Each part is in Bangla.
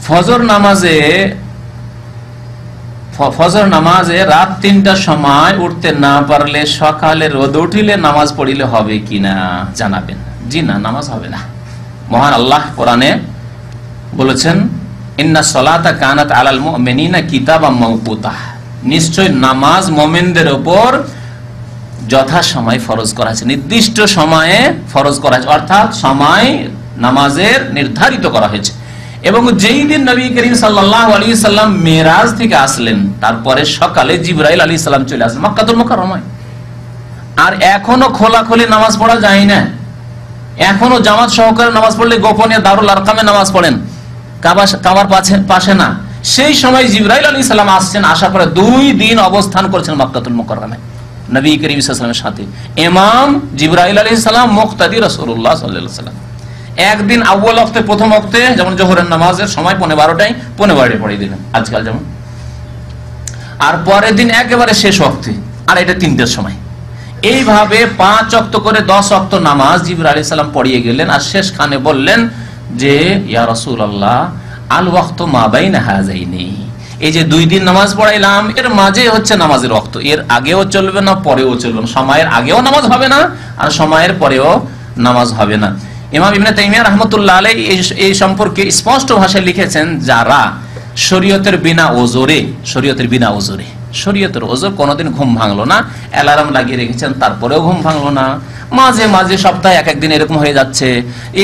ফজর নামাজে রাত 3টার সময় উঠতে না পারলে সকালে রোদ উঠিলে নামাজ পড়িলে হবে কিনা জানাবেন। জি না, নামাজ হবে না। মহান আল্লাহ কোরআনে বলেছেন, ইন্না সলাতা কানাত আলাল মুমিনিনা কিতাবাম মাওকুতা, নিশ্চয় নামাজ মুমিনদের উপর যথা সময় ফরজ করা আছে, নির্দিষ্ট সময়ে ফরজ করা আছে, অর্থাৎ সময় নামাজের নির্ধারিত করা হয়েছে। এবং যেই দিন নবী করিম সাল্লাল্লাহু আলাইহি সাল্লাম মেরাজ থেকে আসলেন, তারপরে সকালে জিবরাইল আলাইহিস সালাম চলে আসলেন মক্কাতুল মুকাররমায়। আর এখনো খোলাখুলি নামাজ পড়া যায় না, এখনো জামাত সহকারে নামাজ পড়লে গোপনে দারুল আরকামে নামাজ পড়েন, কাবার পাশে না। সেই সময় জিবরাইল আলাইহিস সালাম আসছেন, আসার পরে 2 দিন অবস্থান করেছেন মক্কাতুল মুকাররমায় নবী করিম সাল্লাল্লাহু আলাইহি ওয়াসাল্লামের সাথে। ইমাম জিবরাইল আলাইহিস সালাম, মুক্তাদি রাসূলুল্লাহ সাল্লাল্লাহু আলাইহি ওয়াসাল্লাম। একদিন আউয়াল ওয়াক্তে, প্রথম ওয়াক্তে, যেমন জোহরের নামাজের সময় 12:30টায় 12:15 পড়িয়ে দিলেন আজকাল যেমন, আর পরের দিন একেবারে শেষ ওয়াক্তে, আর এটা 3টার সময়। এইভাবে 5 ওয়াক্ত করে 10 ওয়াক্ত নামাজ জিবরাইল আলাইহিস সালাম পড়িয়ে গেলেন। আর শেষ খানে বললেন যে ইয়া রাসূলুল্লাহ আল ওয়াক্তু মা বাইনা হাযাইনি, এই যে 2 দিন নামাজ পড়াইলাম এর মাঝে হচ্ছে নামাজের ওয়াক্ত, এর আগেও চলবে না পরেও চলবে না, সময়ের আগেও নামাজ হবে না আর সময়ের পরেও নামাজ হবে না। ইমাম ইবনে তাইমিয়া রাহমাতুল্লাহ আলাইহি এই সম্পর্কে স্পষ্ট ভাষায় লিখেছেন, যারা শরীয়তের বিনা ওজরে, শরীয়তের ওজর কোনোদিন ঘুম ভাঙলো না, অ্যালার্ম লাগিয়ে রেখেছেন তারপরেও ঘুম ভাঙলো না, মাঝে মাঝে সপ্তাহে এক দিন এরকম হয়ে যাচ্ছে,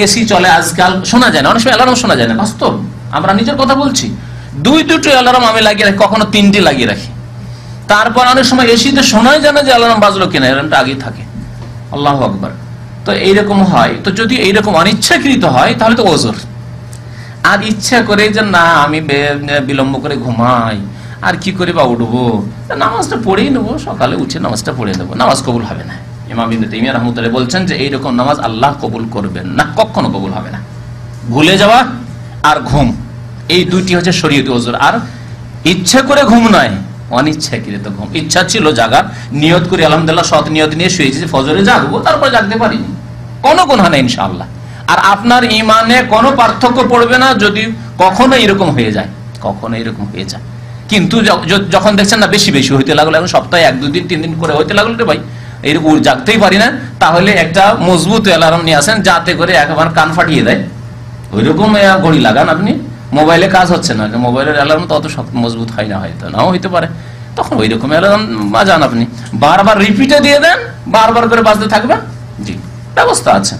এসি চলে আজকাল, শোনা যায় না, অনেক সময় অ্যালার্ম শোনা যায় না, বাস্তব আমরা নিজের কথা বলছি। 2-2টি অ্যালার্ম আমি লাগিয়ে রাখি, কখনো 3টি লাগিয়ে রাখি, তারপর অনেক সময় এসিতে শোনাই যায় না যে অ্যালার্ম বাজলো কিনা, অ্যালার্মটা আগেই থাকে। আল্লাহু আকবার। তো এইরকম হয়, তো যদি এইরকম অনিচ্ছাকৃত হয় তাহলে তো ওজর। আর ইচ্ছা করে যে না আমি বিলম্ব করে ঘুমাই, আর কি করে বা উঠবো, নামাজটা পড়েই নেবো, সকালে উঠে নামাজটা পড়ে নেবো, নামাজ কবুল হবে না। ইমাম ইবনে তাইমিয়া রাহমাতুল্লাহ বলছেন যে এইরকম নামাজ আল্লাহ কবুল করবেন না, কখনো কবুল হবে না। ভুলে যাওয়া আর ঘুম, এই 2টি হচ্ছে শরীয়তি ওজর। আর ইচ্ছা করে ঘুম নয়, অনিচ্ছাকৃত ঘুম। ইচ্ছা ছিল জাগার, নিয়ত করে আলহামদুলিল্লাহ সৎ নিয়ত নিয়ে শুয়েছি যে ফজরে জাগবো, তারপর জাগতে পারিনি, কোনো গুনাহ নেই ইনশাআল্লাহ। আর আপনার ঈমানে কোনো পার্থক্য পড়বে না যদি কখনো এরকম হয়ে যায়, কিন্তু যখন দেখছেন না বেশি বেশি হইতে লাগলো, এখন সপ্তাহে 1-2 দিন 3 দিন করে হইতে লাগলো, রে ভাই এইরকম জাগতেই পারি না, তাহলে একটা মজবুত অ্যালার্ম নিয়ে আসেন, যাতে করে একবার কান ফাটিয়ে দেয়, ওইরকম ঘড়ি লাগান আপনি। মোবাইলে কাজ হচ্ছে না, মোবাইলের অ্যালার্ম তো অত মজবুত হয় না, হয়তো নাও হইতে পারে, তখন ওই রকম অ্যালার্ম বাজান আপনি, বারবার রিপিটে দিয়ে দেন, বারবার করে বাজতে থাকবে। জি, ব্যবস্থা আছে।